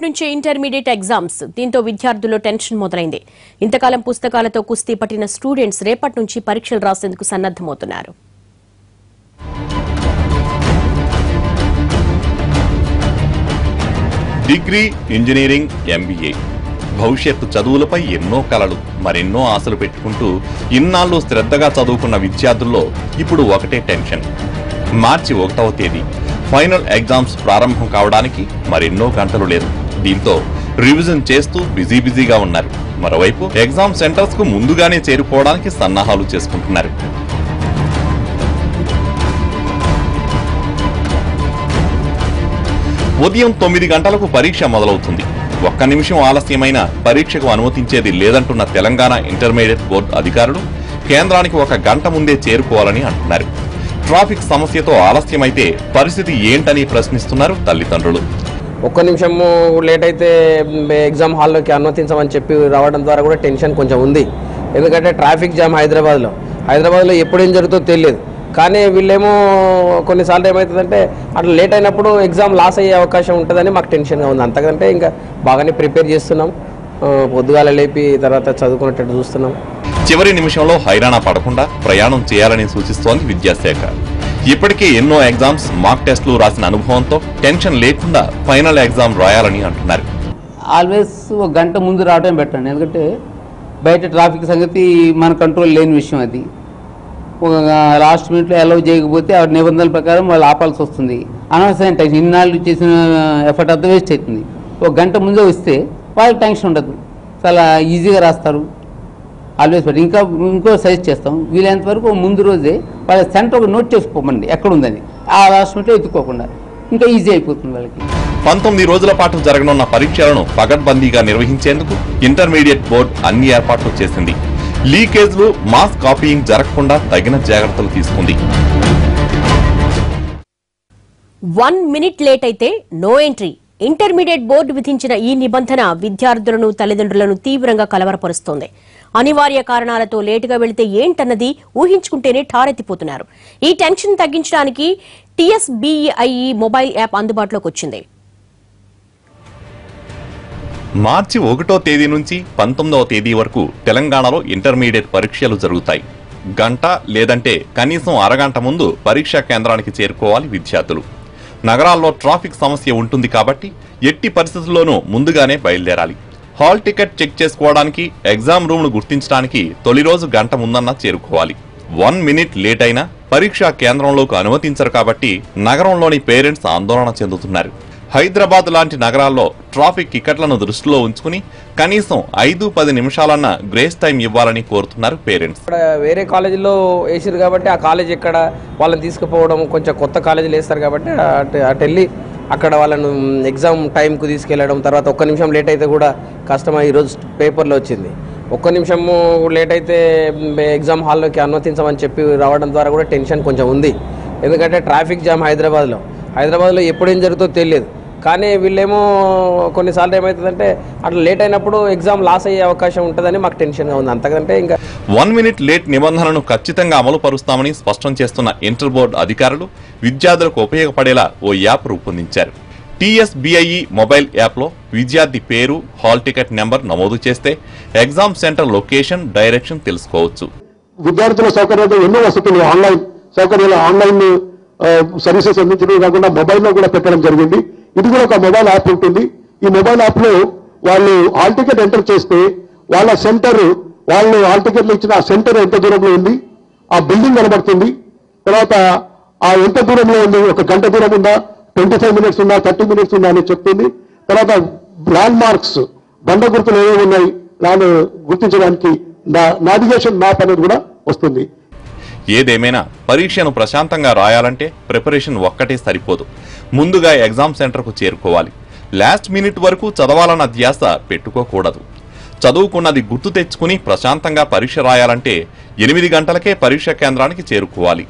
నుంచే intermediate exams. దీంతో విద్యార్థుల్లో టెన్షన్ మొదలైంది. ఇంతకాలం పుస్తకాలతో కుస్తీ పట్టిన స్టూడెంట్స్ రేపటి నుంచి పరీక్షలు రాసేందుకు సన్నద్ధమవుతున్నారు. డిగ్రీ, ఇంజనీరింగ్, ఎంబీఏ భవిష్యత్తు చదువులపై ఎన్నో కలలు, మరెన్నో ఆశలు పెట్టుకుంటూ ఇన్నాళ్ళు శ్రద్ధగా చదువుకున్న విద్యార్థుల్లో ఇప్పుడు ఒకటే టెన్షన్. మార్చి 1వ తేదీ ఫైనల్ ఎగ్జామ్స్ ప్రారంభం కావడానికి మరెన్నో గంటలు లేదు. దీంతో రివిజన్ చేస్తూ బిజీగా ఉన్నారు. మరోవైపు ఎగ్జామ్ సెంటర్స్ కు ముందుగానే చేరుకోవడానికి సన్నాహాలు చేసుకుంటున్నారు. ఉదయం 9 గంటలకు పరీక్ష మొదలవుతుంది. ఒక్క నిమిషం ఆలస్యమైన పరీక్షకు అనుమతించేది లేదంటున్న తెలంగాణ ఇంటర్మీడియట్ బోర్డు అధికారులు కేంద్రానికి 1 గంట ముందే చేరుకోవాలని అంటున్నారు. ట్రాఫిక్ సమస్యతో ఆలస్యమైతే పరిస్థితి ఏంటని ప్రశ్నిస్తున్నారు తల్లిదండ్రులు. ఒక్క నిమిషము లేట్ అయితే ఎగ్జామ్ హాల్లోకి అనుమతించమని చెప్పి రావడం ద్వారా కూడా టెన్షన్ కొంచెం ఉంది. ఎందుకంటే ట్రాఫిక్ జామ్ హైదరాబాద్లో ఎప్పుడేం జరుగుతుందో తెలియదు. కానీ వీళ్ళేమో కొన్నిసార్లు ఏమవుతుందంటే అట్లా లేట్ అయినప్పుడు ఎగ్జామ్ లాస్ అయ్యే అవకాశం ఉంటుందని మాకు టెన్షన్గా ఉంది. అంతకంటే ఇంకా బాగానే ప్రిపేర్ చేస్తున్నాం. పొద్దుగాల లేపి తర్వాత చదువుకునేటట్టు చూస్తున్నాం. చివరి నిమిషంలో హైరాణ పడకుండా ప్రయాణం చేయాలని సూచిస్తోంది విద్యాశాఖ. ఇప్పటికే ఎన్నో ఎగ్జామ్స్, మాక్ టెస్టులు రాసిన అనుభవంతో టెన్షన్ లేకుండా ఫైనల్ ఎగ్జామ్ రాయాలని అంటున్నారు. ఆల్వేస్ 1 గంట ముందు రావడం బెటర్ అండి. ఎందుకంటే బయట ట్రాఫిక్ సంగతి మన కంట్రోల్ లేని విషయం. అది లాస్ట్ మినిట్లో అలౌ చేయకపోతే ఆ నిబంధనల ప్రకారం వాళ్ళు ఆపాల్సి వస్తుంది. అనవసరమైన టెన్షన్, ఇన్నాళ్ళు చేసిన ఎఫర్ట్ అంతా వేస్ట్ అవుతుంది. 1 గంట ముందే వస్తే వాళ్ళకి టెన్షన్ ఉండదు, చాలా ఈజీగా రాస్తారు. Always better. ఇంకో సజెస్ట్ చేస్తాం, వీలైనంత వరకు ముందు రోజే వాళ్ళ సెంటర్ ఒక నోట్ చేసుకోమండి ఎక్కడ ఉందని. ఆ లాస్ట్ మినిట్లో ఎత్తుకోకుండా ఇంకా ఈజీ అయిపోతుంది వాళ్ళకి. 19 రోజుల పాటు జరగనున్న పరీక్షలను పకడ్బందీగా నిర్వహించేందుకు ఇంటర్మీడియట్ బోర్డు అన్ని ఏర్పాట్లు చేసింది. లీకేజ్లు, మాస్ కాపీయింగ్ జరగకుండా తగిన జాగ్రత్తలు తీసుకుంది. 1 మినిట్ లేట్ అయితే నో ఎంట్రీ. ఇంటర్మీడియట్ బోర్డు విధించిన ఈ నిబంధన విద్యార్థులను, తల్లిదండ్రులను తీవ్రంగా కలవరపరుస్తోంది. అనివార్య కారణాలతో లేటుగా వెళితే ఏంటన్నది ఊహించుకుంటేనే ఠారెత్తిపోతున్నారు. ఈ టెన్షన్ తగ్గించడానికి TSBEIE మొబైల్ యాప్ అందుబాటులోకి వచ్చింది. మార్చి 1వ తేదీ నుంచి 19వ తేదీ వరకు తెలంగాణలో ఇంటర్మీడియట్ పరీక్షలు జరుగుతాయి. గంట లేదంటే కనీసం అరగంట ముందు పరీక్షా కేంద్రానికి చేరుకోవాలి విద్యార్థులు. నగరాల్లో ట్రాఫిక్ సమస్య ఉంటుంది కాబట్టి ఎట్టి పరిస్థితుల్లోనూ ముందుగానే బయలుదేరాలి. హాల్ టికెట్ చెక్ చేసుకోవడానికి, ఎగ్జామ్ రూమ్ను గుర్తించడానికి తొలి రోజు గంట ముందన్నా చేరుకోవాలి. 1 మినిట్ లేట్ అయినా పరీక్షా కేంద్రంలోకి అనుమతించరు కాబట్టి నగరంలోని పేరెంట్స్ ఆందోళన చెందుతున్నారు. హైదరాబాద్ లాంటి నగరాల్లో ట్రాఫిక్ టికెట్లను దృష్టిలో ఉంచుకుని కనీసం 5-10 నిమిషాలన్న గ్రేస్ టైం ఇవ్వాలని కోరుతున్నారు పేరెంట్స్. వేరే కాలేజీలో వేసారు కాబట్టి ఆ కాలేజ్ ఎక్కడ వాళ్ళని తీసుకుపోవడం, కొంచెం కొత్త కాలేజీలు వేస్తారు కాబట్టి అటు వెళ్ళి అక్కడ వాళ్ళను ఎగ్జామ్ టైంకు తీసుకెళ్లడం. తర్వాత 1 నిమిషం లేట్ అయితే కూడా కష్టమా. ఈరోజు పేపర్లో వచ్చింది 1 నిమిషము లేట్ అయితే ఎగ్జామ్ హాల్లోకి అనుమతించమని చెప్పి రావడం ద్వారా కూడా టెన్షన్ కొంచెం ఉంది. ఎందుకంటే ట్రాఫిక్ జామ్ హైదరాబాద్లో ఎప్పుడేం జరుగుతుందో తెలియదు. కానీ వీళ్ళేమో కొన్నిసార్లు ఏమవుతుందంటే అట్లా లేట్ అయినప్పుడు ఎగ్జామ్ లాస్ అయ్యే అవకాశం ఉంటుందని మాకు టెన్షన్గా ఉంది. అంతకంటే ఇంకా 1 మినిట్ లేట్ నిబంధనను ఖచ్చితంగా అమలు పరుస్తామని స్పష్టం చేస్తున్న ఇంటర్ బోర్డు అధికారులు విద్యార్థులకు ఉపయోగపడేలా ఓ యాప్ రూపొందించారు. TSBIE మొబైల్ యాప్లో విద్యార్థి పేరు, హాల్ టికెట్ నెంబర్ నమోదు చేస్తే ఎగ్జామ్ సెంటర్ లొకేషన్, డైరెక్షన్ తెలుసుకోవచ్చు. విద్యార్థుల సౌకర్యాలు ఎన్నో వసతులు, ఆన్లైన్ సౌకర్యాలు, ఆన్లైన్ సర్వీసెస్ అందించడం కాకుండా మొబైల్లో కూడా పెట్టడం జరిగింది. ఇది కూడా ఒక మొబైల్ యాప్ ఉంటుంది. ఈ మొబైల్ యాప్ లో వాళ్ళు హాల్ టికెట్ ఎంటర్ చేస్తే వాళ్ళ సెంటర్, వాళ్ళు హాల్ టికెట్లు ఇచ్చిన ఆ సెంటర్ ఎంత దూరంలో ఉంది, ఆ బిల్డింగ్ కనబడుతుంది. తర్వాత ఆ ఎంత దూరంలో ఉంది, 1 గంట దూరం ఉందా, 25 మినిట్స్ ఉందా, 30 మినిట్స్ ఉందా అని చెప్తుంది. తర్వాత ల్యాండ్ మార్క్స్, బండ గుర్తులు ఏమేమి ఉన్నాయి దాన్ని గుర్తించడానికి నావిగేషన్ మ్యాప్ అనేది కూడా వస్తుంది. ఏదేమైనా పరీక్షను ప్రశాంతంగా రాయాలంటే ప్రిపరేషన్ ఒక్కటే సరిపోదు. ముందుగా ఎగ్జామ్ సెంటర్కు చేరుకోవాలి. లాస్ట్ మినిట్ వరకు చదవాలన్న ధ్యాస పెట్టుకోకూడదు. చదువుకున్నది గుర్తు తెచ్చుకుని ప్రశాంతంగా పరీక్ష రాయాలంటే 8 గంటలకే పరీక్షా కేంద్రానికి చేరుకోవాలి.